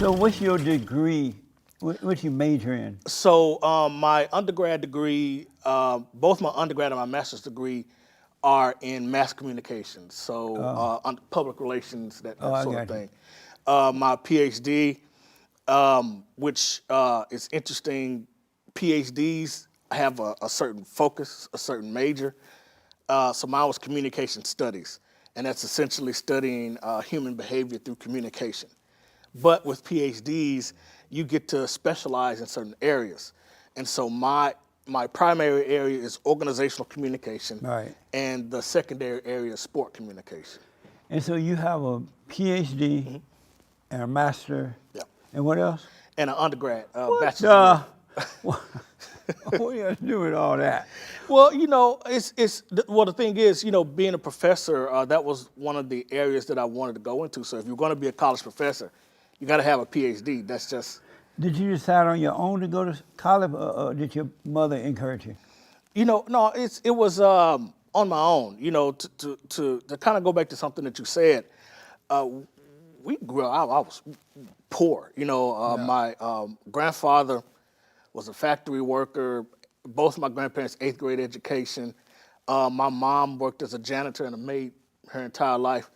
So what's your degree? What you major in? So my undergrad degree, both my undergrad and my master's degree are in mass communications, so public relations, that I sort of got you. thing. My PhD, which is interesting, PhDs have a certain focus, a certain major. So mine was communication studies, and that's essentially studying human behavior through communication. But with PhDs, you get to specialize in certain areas. And so my primary area is organizational communication, Right. and the secondary area is sport communication. And so you have a PhD and a master. Yeah. And what else? And an undergrad, What bachelor's degree. what you do with all that? Well, you know, the thing is, you know, being a professor, that was one of the areas that I wanted to go into. So if you're going to be a college professor, you got to have a PhD. That's just. Did you decide on your own to go to college, or did your mother encourage you? You know, no, it was on my own. You know, to kind of go back to something that you said. We grew up. I was poor. You know, my grandfather was a factory worker. Both my grandparents, 8th grade education. My mom worked as a janitor and a maid her entire life.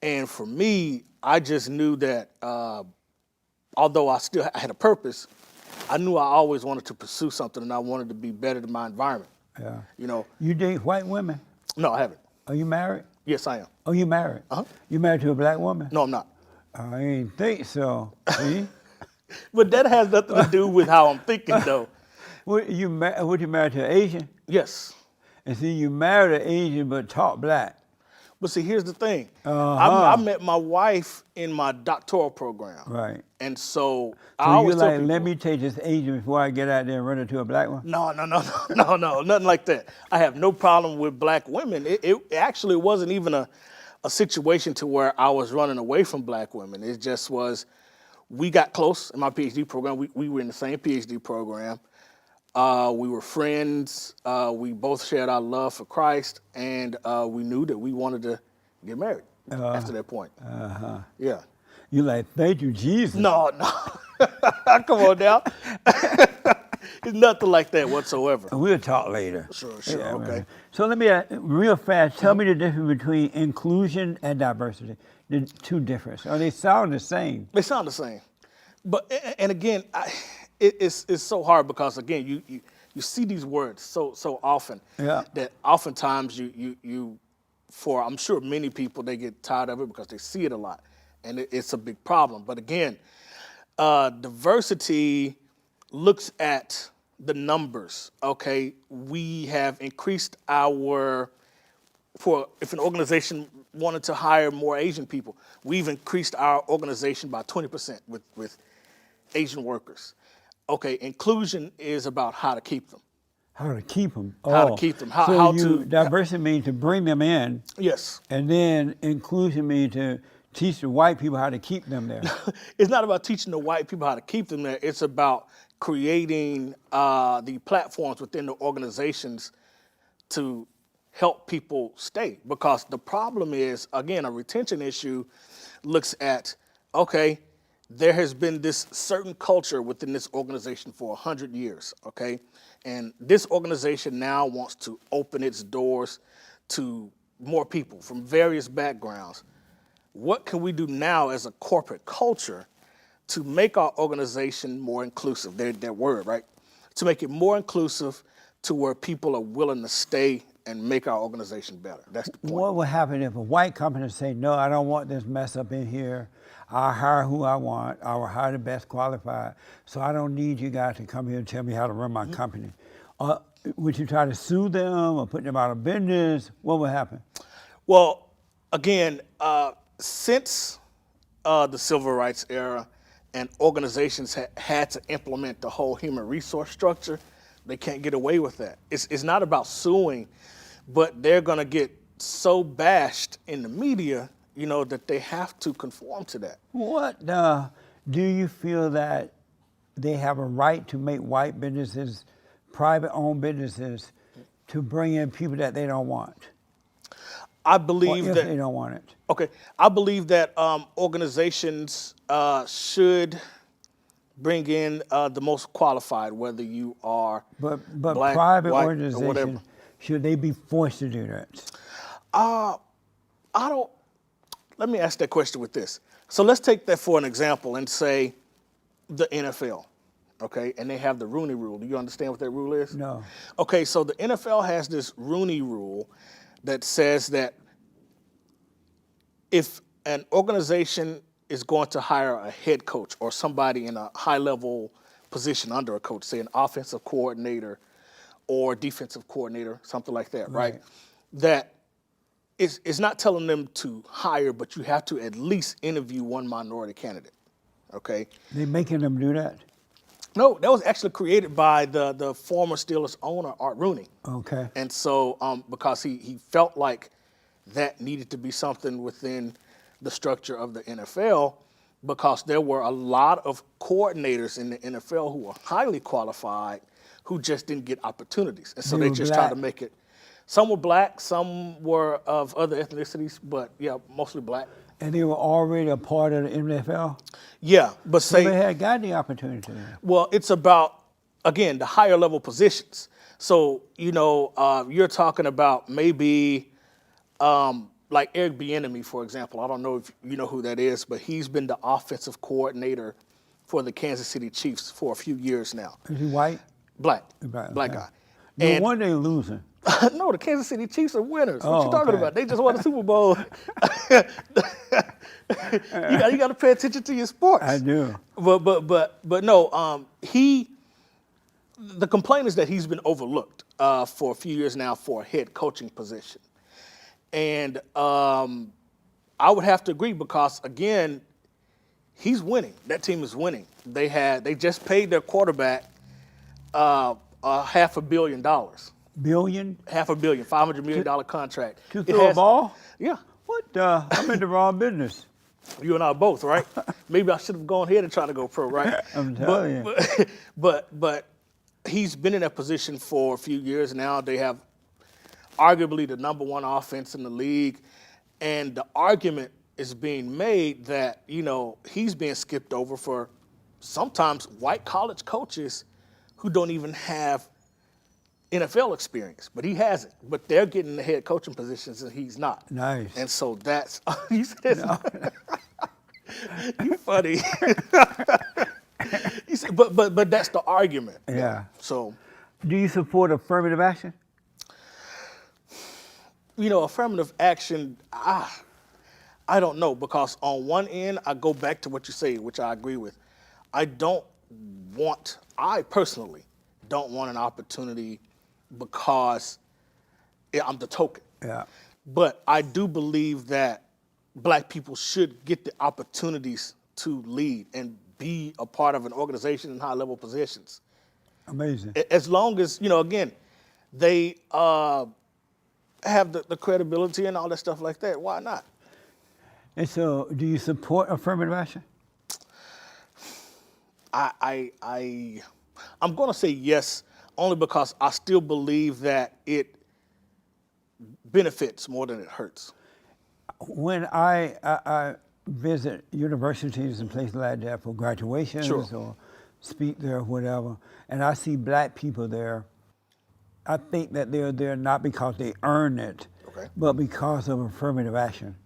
And for me, I just knew that although I had a purpose, I knew I always wanted to pursue something, and I wanted to be better than my environment. Yeah. You know. You date white women? No, I haven't. Are you married? Yes, I am. Oh, you married? Uh-huh. You married to a black woman? No, I'm not. I ain't think so. See? But that has nothing to do with how I'm thinking, though. What you married to an Asian? Yes. And see, you married an Asian but taught black. But see, here's the thing. Uh-huh. I met my wife in my doctoral program. Right. And so I So always you tell like, people, let me take this Asian before I get out there and run into a black one? No, nothing like that. I have no problem with black women. It actually wasn't even a situation to where I was running away from black women. It just was, we got close in my PhD program. We were in the same PhD program. We were friends. We both shared our love for Christ, and we knew that we wanted to get married after that point. Yeah. You like, thank you, Jesus. No. Come on now. It's nothing like that whatsoever. We'll talk later. Sure, Yeah, okay. man. So let me, real fast, tell me the difference between inclusion and diversity. The two differences. Or they sound the same? They sound the same. But, and again, it's so hard because, again, you see these words so often that oftentimes you, for I'm sure many people, they get tired of it because they see it a lot. And it's a big problem. But again, diversity looks at the numbers, okay? We have increased if an organization wanted to hire more Asian people, we've increased our organization by 20% with Asian workers. Okay, inclusion is about how to keep them. How to keep them. How to keep them. Diversity means to bring them in. Yes. And then inclusion means to teach the white people how to keep them there. It's not about teaching the white people how to keep them there. It's about creating the platforms within the organizations to help people stay. Because the problem is, again, a retention issue looks at, okay, there has been this certain culture within this organization for 100 years, okay? And this organization now wants to open its doors to more people from various backgrounds. What can we do now as a corporate culture to make our organization more inclusive? Their word, right? To make it more inclusive to where people are willing to stay and make our organization better. That's the point. What would happen if a white company say, no, I don't want this mess up in here. I'll hire who I want. I will hire the best qualified. So I don't need you guys to come here and tell me how to run my company. Would you try to sue them or put them out of business? What would happen? Well, again, since the civil rights era and organizations had to implement the whole human resource structure, they can't get away with that. It's not about suing, but they're going to get so bashed in the media, you know, that they have to conform to that. What do you feel that they have a right to make white businesses, private-owned businesses, to bring in people that they don't want? I or believe if that. they don't want it? Okay, I believe that organizations should bring in the most qualified, whether you are But black, private white, or whatever. organizations, should they be forced to do that? I don't. Let me ask that question with this. So let's take that for an example and say the NFL, okay, and they have the Rooney Rule. Do you understand what that rule is? No. Okay, so the NFL has this Rooney Rule that says that if an organization is going to hire a head coach or somebody in a high-level position under a coach, say an offensive coordinator or defensive coordinator, something like that, right? That it's not telling them to hire, but you have to at least interview one minority candidate, okay? They making them do that? No, that was actually created by the former Steelers owner, Art Rooney. Okay. And so because he felt like that needed to be something within the structure of the NFL, because there were a lot of coordinators in the NFL who were highly qualified who just didn't get opportunities. And so They they were just black? tried to make it. Some were black, some were of other ethnicities, but yeah, mostly black. And they were already a part of the NFL? Yeah, but So say, they had got the opportunity. well, it's about, again, the higher level positions. So, you're talking about maybe like Eric Bieniemy, for example. I don't know if you know who that is, but he's been the offensive coordinator for the Kansas City Chiefs for a few years now. Is he white? Black Okay. guy. No And wonder they losing. no, the Kansas City Chiefs are winners. What Oh, you talking okay. about? They just won the Super Bowl. you got to pay attention to your sports. I do. But no, the complaint is that he's been overlooked for a few years now for a head coaching position. And I would have to agree because, again, he's winning. That team is winning. They just paid their quarterback $500 million. Billion? $500 million, $500 million contract. To It throw a has- ball? Yeah. What the? I'm in the wrong business. You and I both, right? Maybe I should have gone ahead and tried to go pro, right? I'm telling you. But he's been in that position for a few years now. They have arguably the number one offense in the league. And the argument is being made that, he's being skipped over for sometimes white college coaches who don't even have NFL experience, but he hasn't. But they're getting the head coaching positions and he's not. Nice. And so that's, you said, you funny. You said, but that's the argument. Yeah. So, Do you support affirmative action? affirmative action, I don't know, because on one end, I go back to what you say, which I agree with. I personally don't want an opportunity because I'm the token. Yeah. But I do believe that black people should get the opportunities to lead and be a part of an organization in high-level positions. Amazing. As long as, again, they have the credibility and all that stuff like that, why not? And so, do you support affirmative action? I'm going to say yes, only because I still believe that it benefits more than it hurts. When I visit universities and places like that for graduations Sure. or speak there or whatever, and I see black people there, I think that they're there not because they earn it, Okay. but because of affirmative action.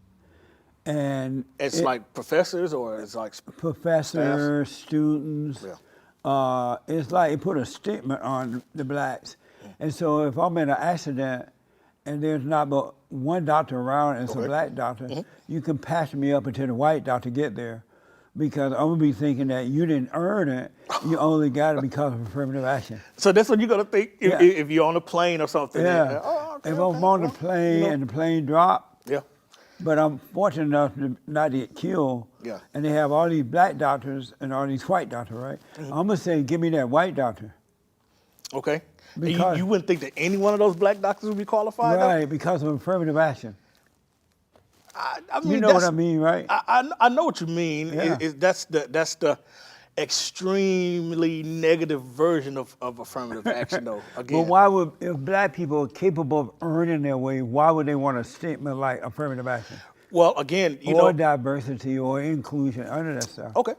And It's like professors or it's like professors, students, Yeah. it's like it put a stigma on the blacks. And so if I'm in an accident and there's not but one doctor around and it's a Okay. black doctor, you can pass me up until the white doctor get there. Because I'm gonna be thinking that you didn't earn it, you only got it because of affirmative action. So that's what you're gonna think if, Yeah. if you're on a plane or something. Yeah. Okay, If okay, I'm on the well, plane and the plane drop, Yeah. but I'm fortunate enough to not get killed. Yeah. And they have all these black doctors and all these white doctors, right? I'm gonna say, give me that white doctor. Okay. And you, Because- you wouldn't think that any one of those black doctors would be qualified? though? Right, because of affirmative action. I mean, You know what that's- I mean, right? I know what you mean. Yeah. That's the extremely negative version of affirmative action, though. But Again, why would, if black people are capable of earning their way, why would they want a statement like affirmative action? well, again, you Or know, diversity or inclusion, none of that stuff. okay,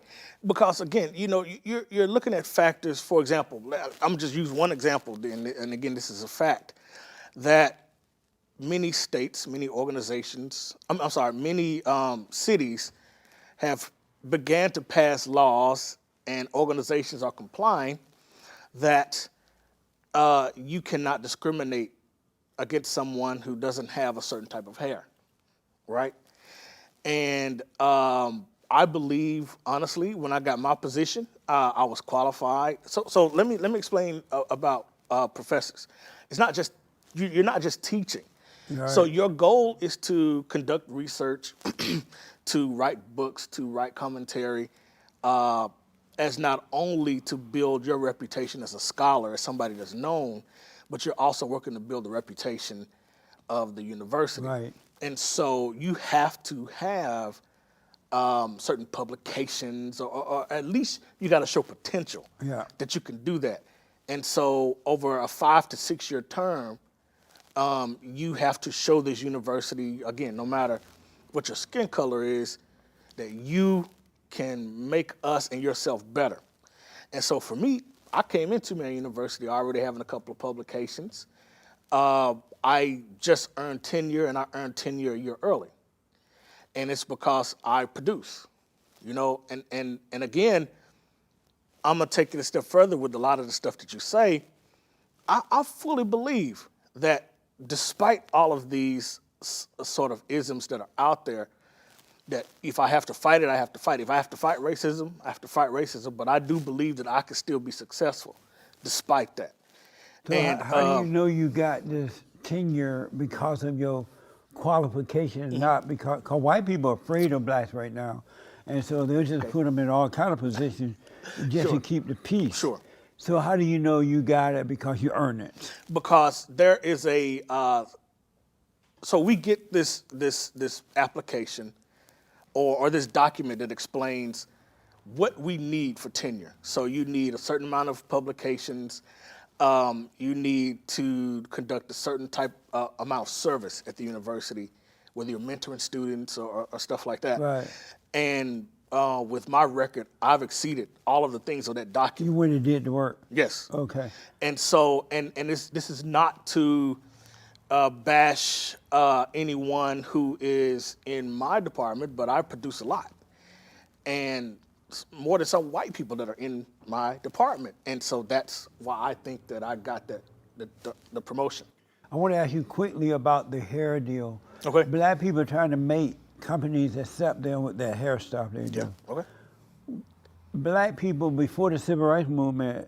because again, you know, you're looking at factors. For example, I'm just use one example, and again, this is a fact that many states, many organizations, I'm sorry, many cities have began to pass laws, and organizations are complying that you cannot discriminate against someone who doesn't have a certain type of hair, right? And I believe, honestly, when I got my position, I was qualified. So let me explain about professors. It's not just you're not just teaching. Right. So your goal is to conduct research, to write books, to write commentary, as not only to build your reputation as a scholar, as somebody that's known, but you're also working to build the reputation of the university. Right. And so you have to have certain publications, or at least you got to show potential that you can do that. And so over a 5 to 6 year term, you have to show this university, again, no matter what your skin color is, that you can make us and yourself better. And so for me, I came into my university already having a couple of publications. I just earned tenure, and I earned tenure a year early. And it's because I produce, you know, and again, I'm gonna take it a step further with a lot of the stuff that you say. I fully believe that despite all of these sort of isms that are out there, that if I have to fight it, I have to fight it. If I have to fight racism, I have to fight racism. But I do believe that I can still be successful despite that. So And how do you know you got this tenure because of your qualifications, not because white people are afraid of blacks right now, and so they'll just put them in all kind of positions just to keep the peace. Sure. So how do you know you got it because you earned it? Because there is a, so we get this application or this document that explains what we need for tenure. So you need a certain amount of publications. You need to conduct a certain type amount of service at the university, whether you're mentoring students or stuff like that. Right. And with my record, I've exceeded all of the things on that document. You went and did the work. Yes. Okay. And so, and this is not to bash anyone who is in my department, but I produce a lot. And more than some white people that are in my department. And so that's why I think that I got the promotion. I want to ask you quickly about the hair deal. Okay. Black people are trying to make companies accept them with their hair stuff they do. Okay. Black people before the civil rights movement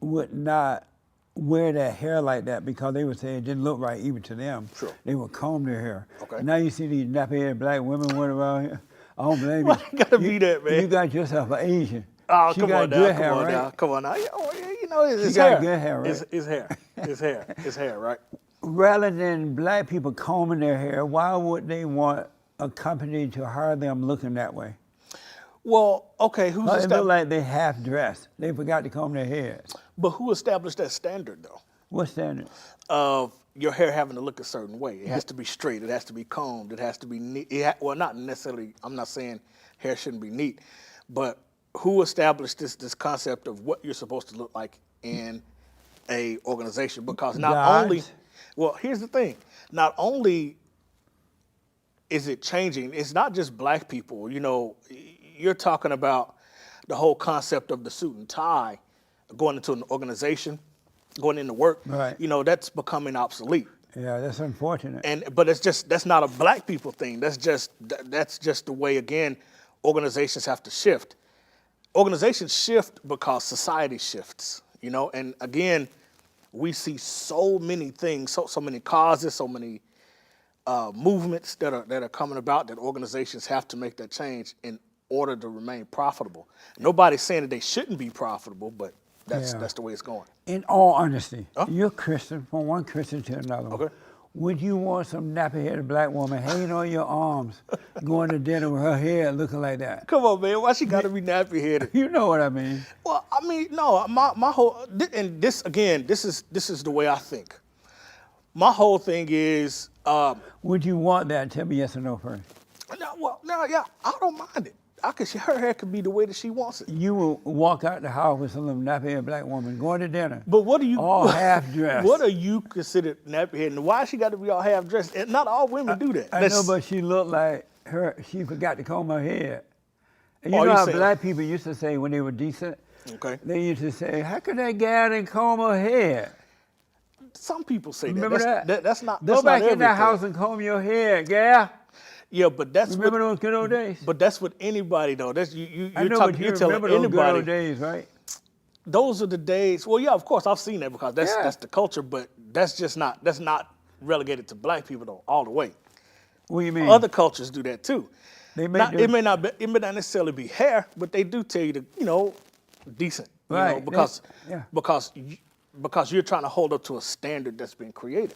would not wear their hair like that because they would say it didn't look right even to them. Sure. They would comb their hair. Okay. Now you see these nappy-headed black women running around here. I don't blame you. Why you gotta be that, man? You got yourself an Asian. Oh, She come got on good now, hair, come on right? now, come on now. You know, it's She his got hair. good hair, right? It's hair. It's hair. It's hair, right? Rather than black people combing their hair, why would they want a company to hire them looking that way? Well, okay, It look like they half dressed. They forgot to comb their heads. but who established that standard, though, What standard? of your hair having to look a certain way? It has to be straight. It has to be combed. It has to be neat. Well, not necessarily. I'm not saying hair shouldn't be neat, but who established this concept of what you're supposed to look like in a organization? Because not only, well, here's the thing. Not only is it changing, it's not just black people. You know, you're talking about the whole concept of the suit and tie going into an organization, going into work. Right. You know, that's becoming obsolete. Yeah, that's unfortunate. But that's not a black people thing. That's just the way, again, organizations have to shift. Organizations shift because society shifts, you know, and again, we see so many things, so many causes, so many movements that are coming about that organizations have to make that change in order to remain profitable. Nobody's saying that they shouldn't be profitable, but that's the way it's going. In all honesty, you're Christian, from one Christian to another. Okay. Would you want some nappy-headed black woman hanging on your arms, going to dinner with her hair looking like that? Come on, man. Why she got to be nappy headed? You know what I mean. Well, I mean, no. My whole and this again. This is the way I think. My whole thing is. Would you want that? Tell me yes or no first. Yeah, I don't mind it. Her hair could be the way that she wants it. You will walk out the house with some little nappy-headed black woman going to dinner. But what do you all half dressed? What are you considered nappy headed? And why she got to be all half dressed? And not all women do that. I know, but she looked like she forgot to comb her hair. And you Oh, know you how saying- black people used to say when they were decent? Okay. They used to say, how could that gal didn't comb her hair? Some people say Remember that. that? That's not. Go That's back not in that everything. house and comb your hair, gal. Yeah, but that's Remember what, those good old days? But that's what anybody though. That's you. I You're know, talking. but you You're telling remember those good anybody. old days, right? Those are the days. Well, yeah, of course I've seen that because Yeah. that's the culture. But that's not relegated to black people though all the way. What do you mean? Other cultures do that too. They may do. It may not necessarily be hair, but they do tell you to decent. Right. Because Yeah. because you're trying to hold up to a standard that's been created.